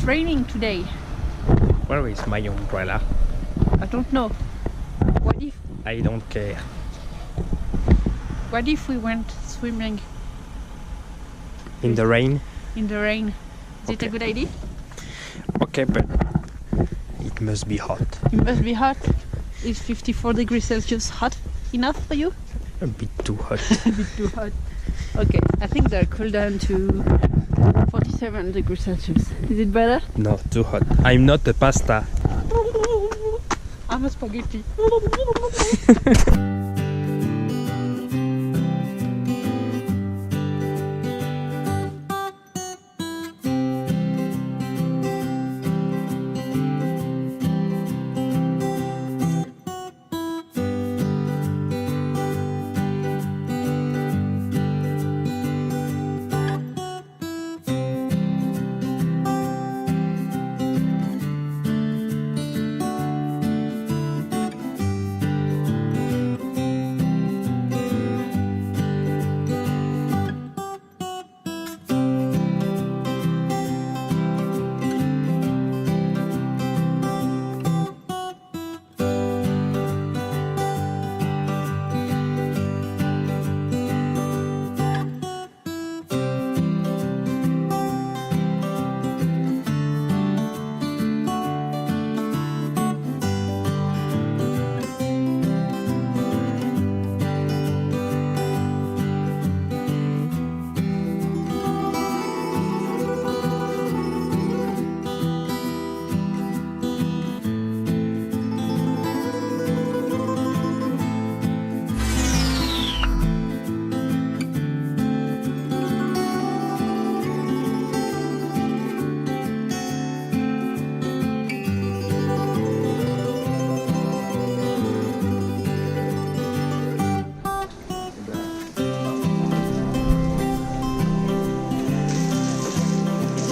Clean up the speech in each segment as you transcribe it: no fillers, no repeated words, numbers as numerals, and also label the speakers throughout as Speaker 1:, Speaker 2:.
Speaker 1: It's raining today.
Speaker 2: Where is my umbrella?
Speaker 1: I don't know. What if
Speaker 2: I don't care.
Speaker 1: we went swimming
Speaker 2: In the rain?
Speaker 1: in the rain? Is it a
Speaker 2: Okay.
Speaker 1: good idea?
Speaker 2: Okay, but it must be hot.
Speaker 1: It must be hot. Is 54 degrees Celsius hot enough for you?
Speaker 2: A bit too hot.
Speaker 1: A bit too hot. Okay, I think they'll cool down to 47 degrees Celsius. Is it better?
Speaker 2: No, too hot. I'm not a pasta.
Speaker 1: I'm a spaghetti.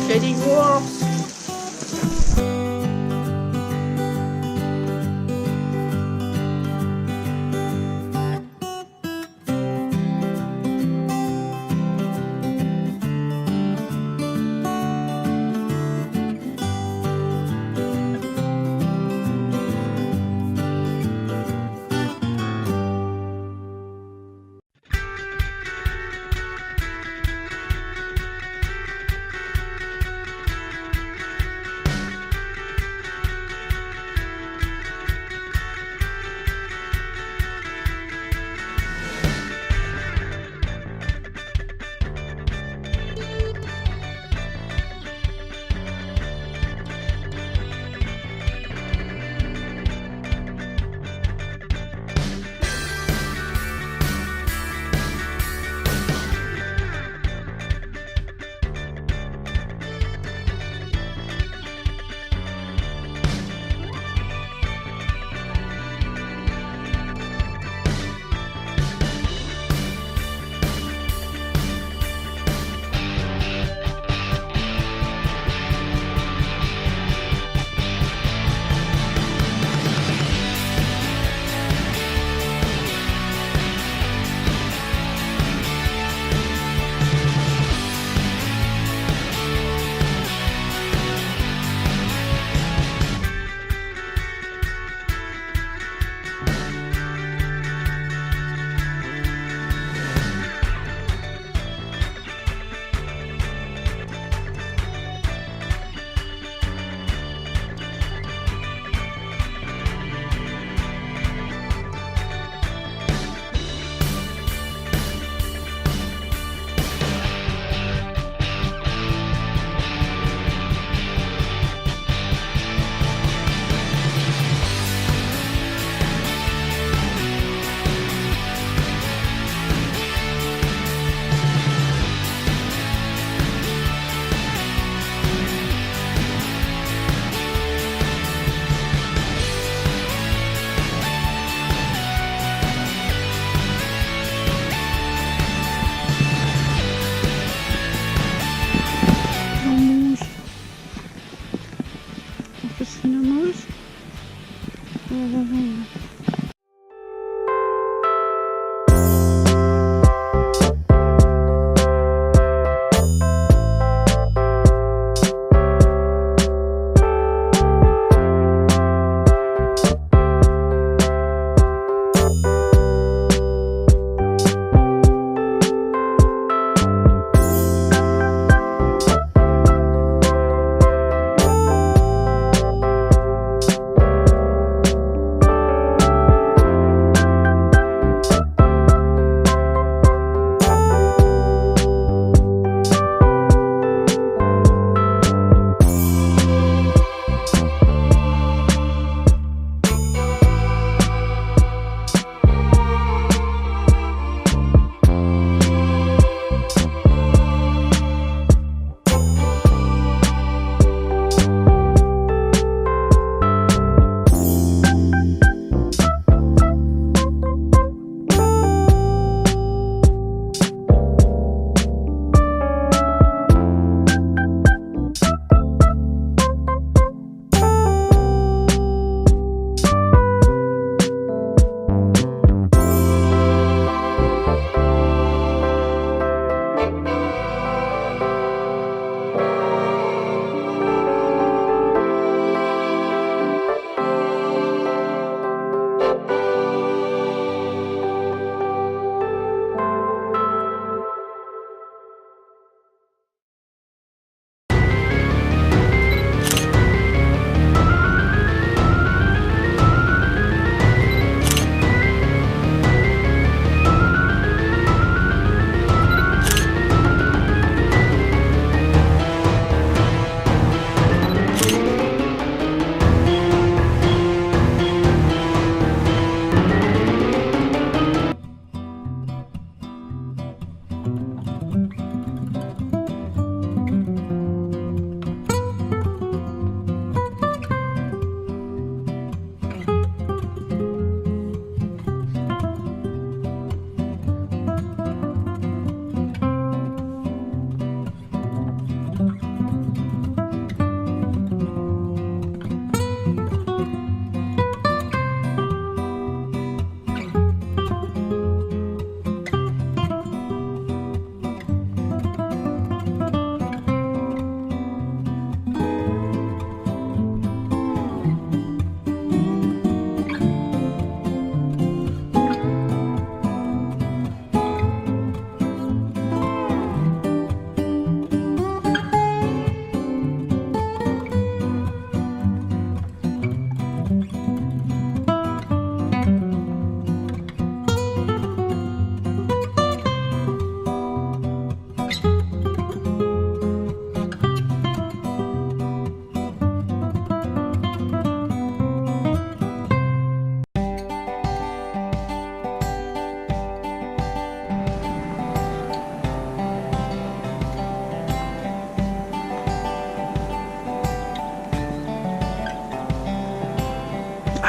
Speaker 1: Getting worse.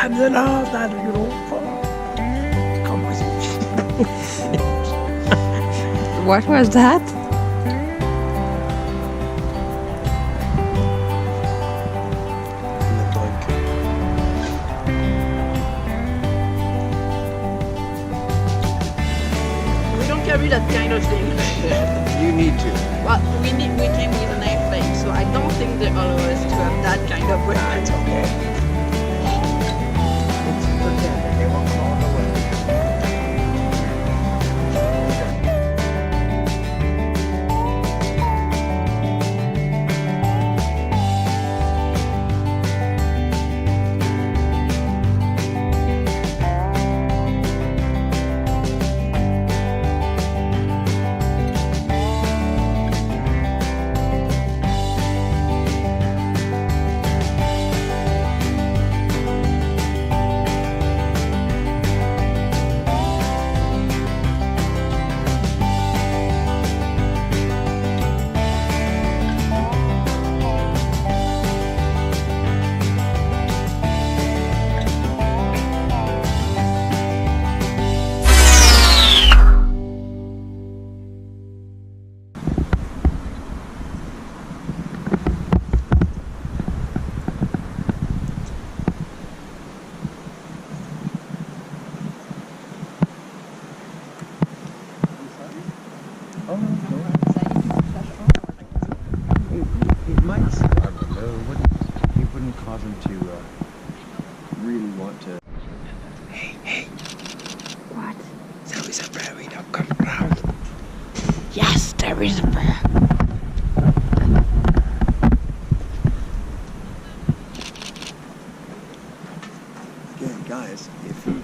Speaker 2: I'm the last that you know. Come with me.
Speaker 1: What was that? We don't carry that kind of thing.
Speaker 2: You need to.
Speaker 1: Well, we came with an airplane, so I don't think they allow us to have that kind of weapon.
Speaker 2: It's okay. It's okay. They won't call the way. Oh, no. It might. I don't know. It wouldn't cause him to really want to. Hey.
Speaker 1: What?
Speaker 2: There is a prairie dog coming round.
Speaker 1: Yes, there is a bear.
Speaker 2: Again, guys, if you